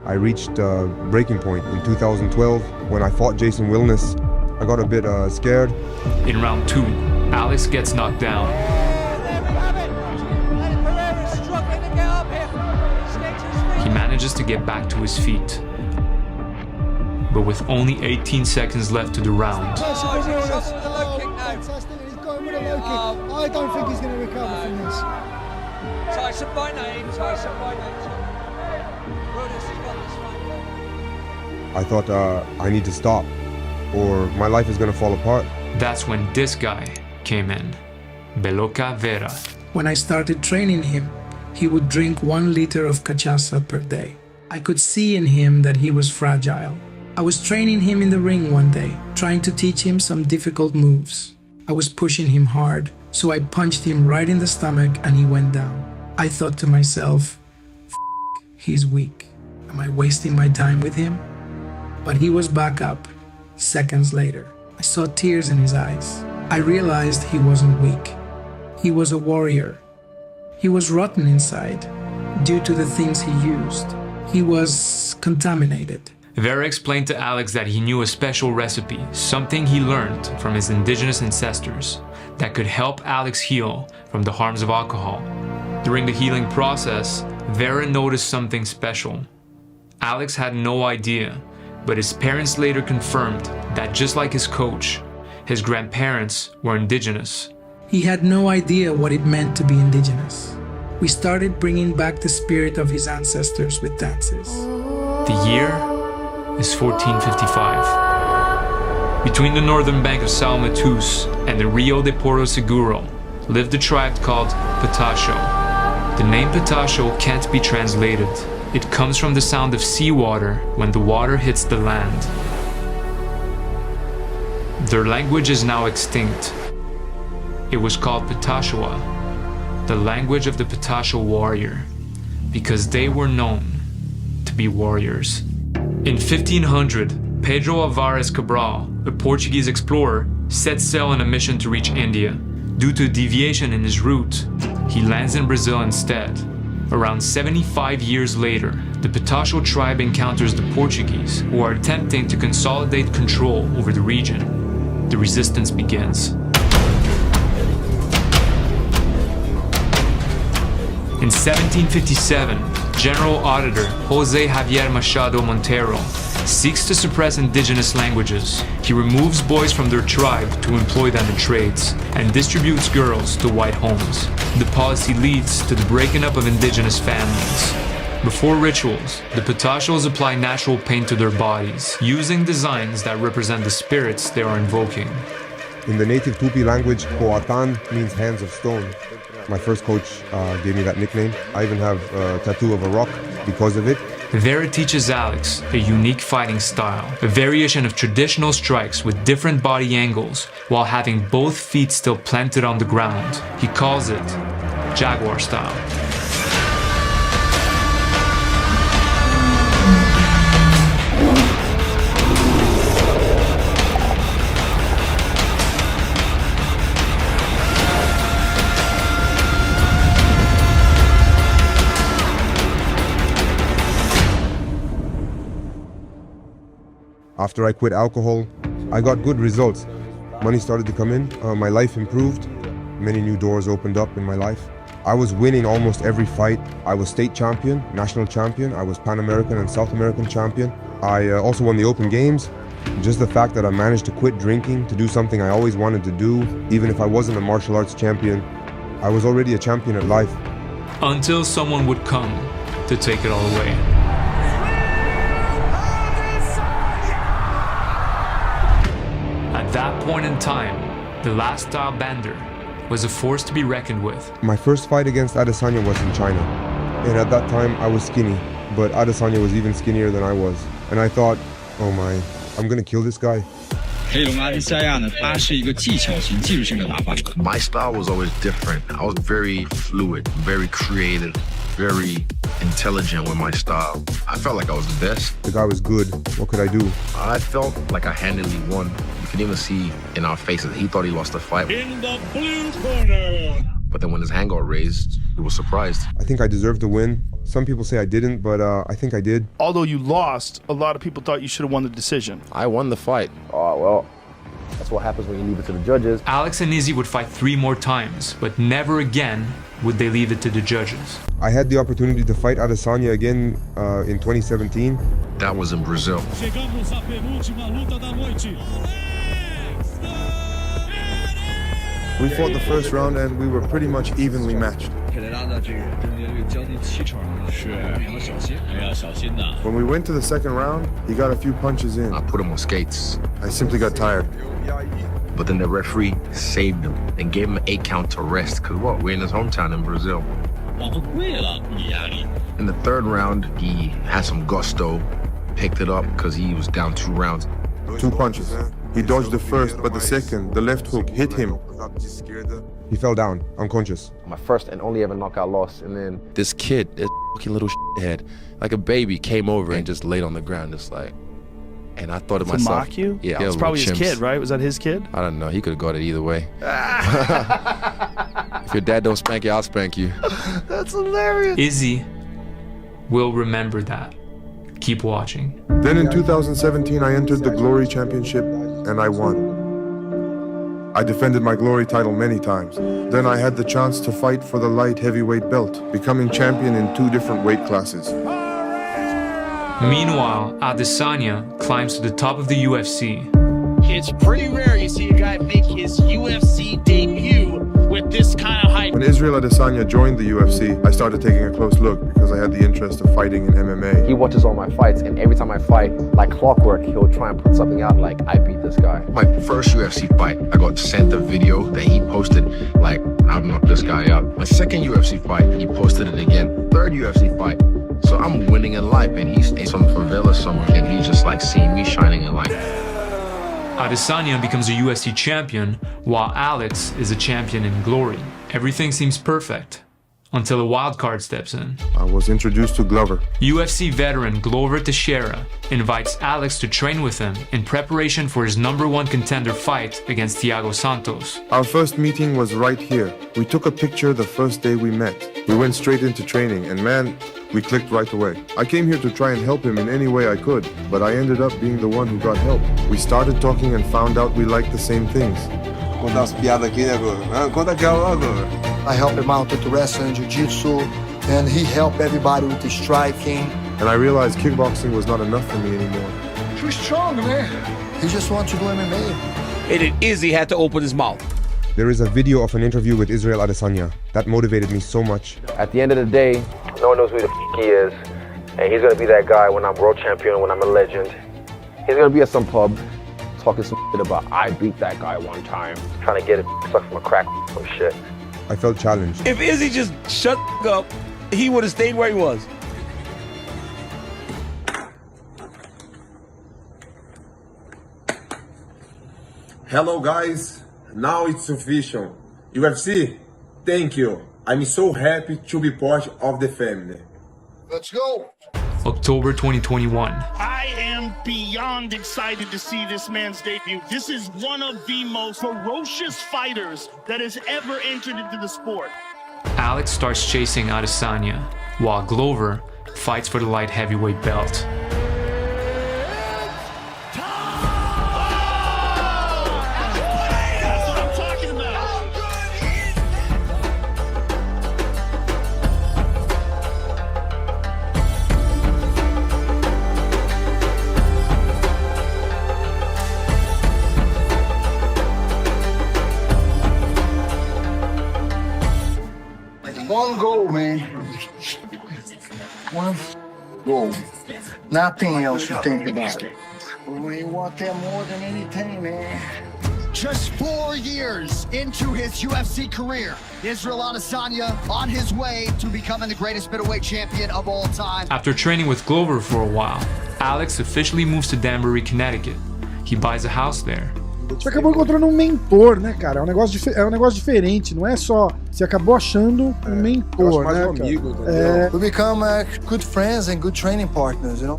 I reached a breaking point in 2012 when I fought Jason Wilnis. I got a bit scared. In round 2, Alex gets knocked down. Pereira struggling to get up here. He manages to get back to his feet, but with only 18 seconds left to the round. I don't think he's going to recover from this. Tyson by name, Tyson by name. Wilnis has got this one. I thought I need to stop or my life is going to fall apart. That's when this guy came in, Belocqua Wera. When I started training him, he would drink 1 liter of cachaça per day. I could see in him that he was fragile. I was training him in the ring one day, trying to teach him some difficult moves. I was pushing him hard, so I punched him right in the stomach and he went down. I thought to myself, he's weak. Am I wasting my time with him? But he was back up, seconds later. I saw tears in his eyes. I realized he wasn't weak. He was a warrior. He was rotten inside due to the things he used. He was contaminated. Wera explained to Alex that he knew a special recipe, something he learned from his indigenous ancestors, that could help Alex heal from the harms of alcohol. During the healing process, Wera noticed something special. Alex had no idea, but his parents later confirmed that just like his coach, his grandparents were indigenous. He had no idea what it meant to be indigenous. We started bringing back the spirit of his ancestors with dances. The year is 1455. Between the northern bank of São Mateus and the Rio de Porto Seguro lived a tribe called Pataxó. The name Pataxó can't be translated. It comes from the sound of seawater when the water hits the land. Their language is now extinct. It was called Pataxó, the language of the Pataxó warrior, because they were known to be warriors. In 1500, Pedro Álvares Cabral, a Portuguese explorer, set sail on a mission to reach India. Due to a deviation in his route, he lands in Brazil instead. Around 75 years later, the Pataxó tribe encounters the Portuguese, who are attempting to consolidate control over the region. The resistance begins. In 1757, General Auditor José Javier Machado Montero seeks to suppress indigenous languages. He removes boys from their tribe to employ them in trades and distributes girls to white homes. The policy leads to the breaking up of indigenous families. Before rituals, the Pataxós apply natural paint to their bodies, using designs that represent the spirits they are invoking. In the native Tupi language, Coatán means hands of stone. My first coach gave me that nickname. I even have a tattoo of a rock because of it. Wera teaches Alex a unique fighting style, a variation of traditional strikes with different body angles while having both feet still planted on the ground. He calls it Jaguar style. After I quit alcohol, I got good results. Money started to come in, my life improved, many new doors opened up in my life. I was winning almost every fight. I was state champion, national champion, I was Pan American and South American champion. I also won the Open Games. Just the fact that I managed to quit drinking to do something I always wanted to do, even if I wasn't a martial arts champion, I was already a champion at life. Until someone would come to take it all away. At that point in time, the last style bender was a force to be reckoned with. My first fight against Adesanya was in China. And at that time, I was skinny, but Adesanya was even skinnier than I was. And I thought, oh my, I'm gonna kill this guy. My style was always different. I was very fluid, very creative, very intelligent with my style. I felt like I was the best. The guy was good. What could I do? I felt like I handily won. You could even see in our faces, he thought he lost the fight. In the blue corner, But then when his hand got raised, he was surprised. I think I deserved the win. Some people say I didn't, but I think I did. Although you lost, a lot of people thought you should have won the decision. I won the fight. Oh, well, that's what happens when you leave it to the judges. Alex and Izzy would fight 3 more times, but never again would they leave it to the judges. I had the opportunity to fight Adesanya again in 2017. That was in Brazil. Chegamos à penúltima luta da noite. We fought the first round and we were pretty much evenly matched. Pereira的这个中间这个将近7场，是要小心，要小心的。 When we went to the second round, he got a few punches in. I put him on skates. I simply got tired. But then the referee saved him and gave him an 8 count to rest. Cause what? We're in his hometown in Brazil. 往后跪了，你压力。 In the third round, he had some gusto, picked it up because he was down 2 rounds. 2 punches. He dodged the first, but the second, the left hook, hit him. He fell down, unconscious. My first and only ever knockout loss, and then This kid, this fucking little head, like a baby, came over and just laid on the ground, just like. And I thought to To myself, mock you? Yeah, It's probably his chimps. kid, right? Was that his kid? I don't know. He could have got it either way. If your dad don't spank you, I'll spank you. That's hilarious. Izzy will remember that. Keep watching. Then in 2017, I entered the Glory Championship and I won. I defended my Glory title many times. Then I had the chance to fight for the light heavyweight belt, becoming champion in 2 different weight classes. Meanwhile, Adesanya climbs to the top of the UFC. It's pretty rare you see a guy make his UFC debut with this kind of hype. When Israel Adesanya joined the UFC, I started taking a close look because I had the interest of fighting in MMA. he watches all my fights, and every time I fight, like clockwork, he'll try and put something out like, I beat this guy. My first UFC fight, I got sent a video that he posted, like, I've knocked this guy out. My second UFC fight, he posted it again. Third UFC fight. So I'm winning in life, and he's in some favela somewhere, and he's just like seeing me shining in life. Adesanya becomes a UFC champion, while Alex is a champion in Glory. Everything seems perfect, until a wild card steps in. I was introduced to Glover. UFC veteran Glover Teixeira invites Alex to train with him in preparation for his #1 contender fight against Thiago Santos. Our first meeting was right here. We took a picture the first day we met. We went straight into training, and man, we clicked right away. I came here to try and help him in any way I could, but I ended up being the one who got help. We started talking and found out we liked the same things. Contar umas piadas aqui, né, Glover? Conta aquela, Glover. I help him out with the wrestling, jiu-jitsu, and he helped everybody with the striking. And I realized kickboxing was not enough for me anymore. Too strong, man. He just wants to do MMA. And Izzy had to open his mouth. There is a video of an interview with Israel Adesanya. That motivated me so much. At the end of the day, no one knows who the he is, and he's gonna be that guy when I'm world champion, when I'm a legend. He's gonna be at some pub, talking some shit about, I beat that guy one time, trying to get it sucked from a crack or shit. I felt challenged. If Izzy just shut up, he would have stayed where he was. Hello guys, now it's official. UFC, thank you. I'm so happy to be part of the family. Let's go. October 2021. I am beyond excited to see this man's debut. This is one of the most ferocious fighters that has ever entered into the sport. Alex starts chasing Adesanya, while Glover fights for the light heavyweight belt. That's what I'm talking about. One goal, man. One goal. Nothing else to think about. We want that more than anything, man. Just 4 years into his UFC career, Israel Adesanya on his way to becoming the greatest middleweight champion of all time. After training with Glover for a while, Alex officially moves to Danbury, Connecticut. He buys a house there. Você acabou encontrando um mentor, né, cara? É um negócio diferente, não é só... Você acabou achando um mentor, né, cara? We become good friends and good training partners, you know?